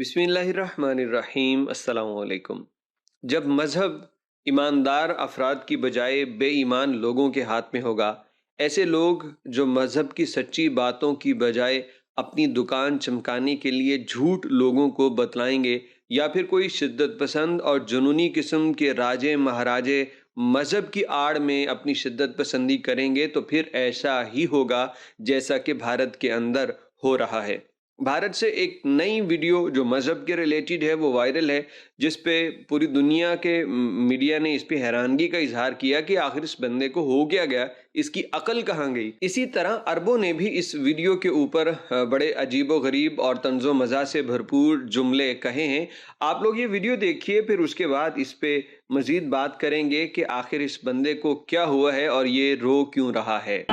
बिस्मिल्लाहिर्रहमानिर्रहीम। अस्सलाम वालेकुम। जब मज़हब ईमानदार अफराद की बजाय बेईमान लोगों के हाथ में होगा, ऐसे लोग जो मज़हब की सच्ची बातों की बजाय अपनी दुकान चमकाने के लिए झूठ लोगों को बतलाएंगे, या फिर कोई शिद्दत पसंद और जुनूनी किस्म के राजे महाराजे मज़हब की आड़ में अपनी शिद्दत पसंदी करेंगे, तो फिर ऐसा ही होगा जैसा कि भारत के अंदर हो रहा है। भारत से एक नई वीडियो जो मज़हब के रिलेटेड है वो वायरल है, जिस पे पूरी दुनिया के मीडिया ने इस पे हैरानगी का इजहार किया कि आखिर इस बंदे को हो गया, इसकी अकल कहाँ गई। इसी तरह अरबों ने भी इस वीडियो के ऊपर बड़े अजीबो गरीब और तंजो मज़ा से भरपूर जुमले कहे हैं। आप लोग ये वीडियो देखिए, फिर उसके बाद इस पे मज़ीद बात करेंगे कि आखिर इस बंदे को क्या हुआ है और ये रो क्यों रहा है।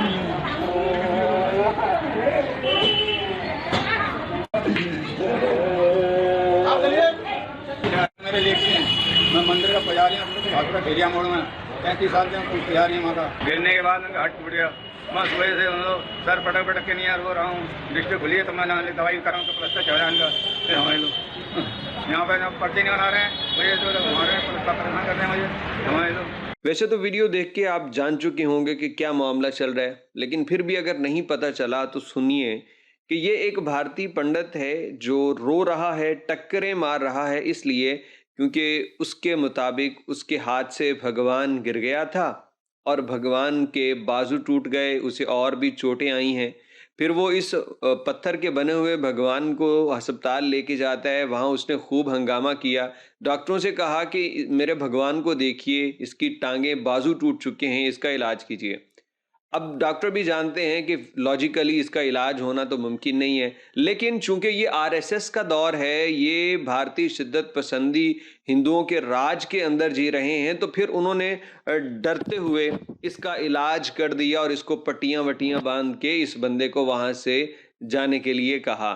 मेरे लेखते हैं, मैं मंदिर का पुजारी हूँ, ढेरिया मोड़ में 35 साल से पुजारी हूँ। वहाँ का गिरने के बाद हट टूट गया। मैं सुबह से सर पटक पटक के नहीं रो रहा हूँ। डिस्ट्रिक्ट खुली है तो मैं दवाई कराऊँ तो प्लस्तर चढ़ा फिर हमारे लोग यहाँ पर पर्चे नहीं बना रहे हैं, मुझे तो हमारे परेशान कर रहे हैं मुझे हमारे लोग। वैसे तो वीडियो देख के आप जान चुके होंगे कि क्या मामला चल रहा है, लेकिन फिर भी अगर नहीं पता चला तो सुनिए कि ये एक भारतीय पंडित है जो रो रहा है, टक्करें मार रहा है, इसलिए क्योंकि उसके मुताबिक उसके हाथ से भगवान गिर गया था और भगवान के बाजू टूट गए, उसे और भी चोटें आई हैं। फिर वो इस पत्थर के बने हुए भगवान को अस्पताल लेके जाता है। वहाँ उसने खूब हंगामा किया, डॉक्टरों से कहा कि मेरे भगवान को देखिए, इसकी टांगें बाजू टूट चुके हैं, इसका इलाज कीजिए। अब डॉक्टर भी जानते हैं कि लॉजिकली इसका इलाज होना तो मुमकिन नहीं है, लेकिन चूंकि ये आरएसएस का दौर है, ये भारतीय शिद्दत पसंदी हिंदुओं के राज के अंदर जी रहे हैं, तो फिर उन्होंने डरते हुए इसका इलाज कर दिया और इसको पट्टियां वट्टियां बांध के इस बंदे को वहां से जाने के लिए कहा।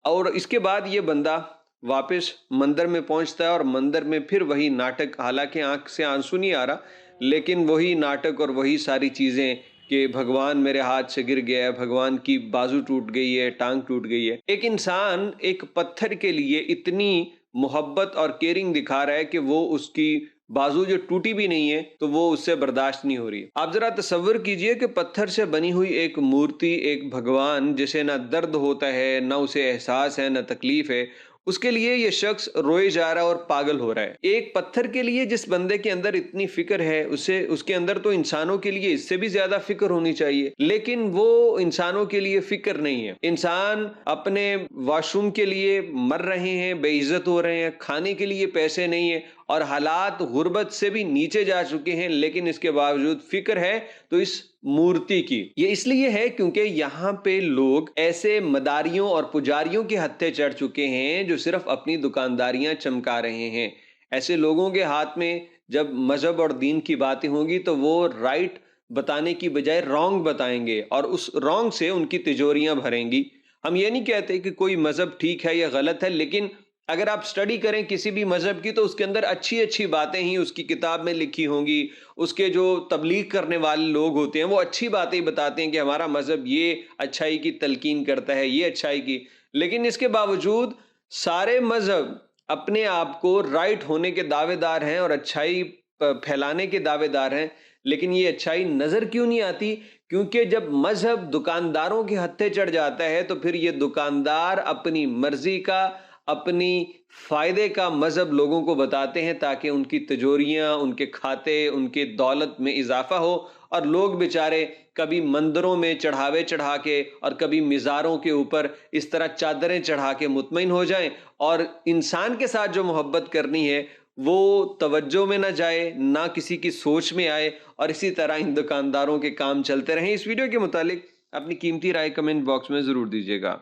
और इसके बाद ये बंदा वापस मंदिर में पहुंचता है और मंदिर में फिर वही नाटक, हालांकि आंख से आंसू नहीं आ रहा, लेकिन वही नाटक और वही सारी चीजें कि भगवान मेरे हाथ से गिर गया है, भगवान की बाजू टूट गई है, टांग टूट गई है। एक इंसान एक पत्थर के लिए इतनी मोहब्बत और केयरिंग दिखा रहा है कि वो उसकी बाजू जो टूटी भी नहीं है तो वो उससे बर्दाश्त नहीं हो रही। आप जरा तसव्वुर कीजिए कि पत्थर से बनी हुई एक मूर्ति, एक भगवान जिसे ना दर्द होता है, ना उसे एहसास है, ना तकलीफ है, उसके लिए ये शख्स रोए जा रहा है और पागल हो रहा है। एक पत्थर के लिए जिस बंदे के अंदर इतनी फिक्र है, उसे उसके अंदर तो इंसानों के लिए इससे भी ज्यादा फिक्र होनी चाहिए, लेकिन वो इंसानों के लिए फिक्र नहीं है। इंसान अपने वॉशरूम के लिए मर रहे हैं, बेइज्जत हो रहे हैं, खाने के लिए पैसे नहीं है और हालात गुर्बत से भी नीचे जा चुके हैं, लेकिन इसके बावजूद फिक्र है तो इस मूर्ति की। ये इसलिए है क्योंकि यहाँ पे लोग ऐसे मदारियों और पुजारियों के हत्थे चढ़ चुके हैं जो सिर्फ अपनी दुकानदारियां चमका रहे हैं। ऐसे लोगों के हाथ में जब मजहब और दीन की बातें होंगी तो वो राइट बताने की बजाय रॉन्ग बताएंगे और उस रॉन्ग से उनकी तिजोरियां भरेंगी। हम ये नहीं कहते कि कोई मजहब ठीक है या गलत है, लेकिन अगर आप स्टडी करें किसी भी मजहब की तो उसके अंदर अच्छी अच्छी बातें ही उसकी किताब में लिखी होंगी। उसके जो तबलीग करने वाले लोग होते हैं वो अच्छी बातें बताते हैं कि हमारा मजहब ये अच्छाई की तलकीन करता है, ये अच्छाई की। लेकिन इसके बावजूद सारे मजहब अपने आप को राइट होने के दावेदार हैं और अच्छाई फैलाने के दावेदार हैं, लेकिन ये अच्छाई नजर क्यों नहीं आती? क्योंकि जब मजहब दुकानदारों के हत्थे चढ़ जाता है तो फिर ये दुकानदार अपनी मर्जी का, अपनी फायदे का मजहब लोगों को बताते हैं ताकि उनकी तिजोरियां, उनके खाते, उनके दौलत में इजाफा हो और लोग बेचारे कभी मंदिरों में चढ़ावे चढ़ा के और कभी मिज़ारों के ऊपर इस तरह चादरें चढ़ा के मुतमईन हो जाएं और इंसान के साथ जो मोहब्बत करनी है वो तवज्जो में ना जाए, ना किसी की सोच में आए और इसी तरह इन दुकानदारों के काम चलते रहें। इस वीडियो के मुतालिक अपनी कीमती राय कमेंट बॉक्स में जरूर दीजिएगा।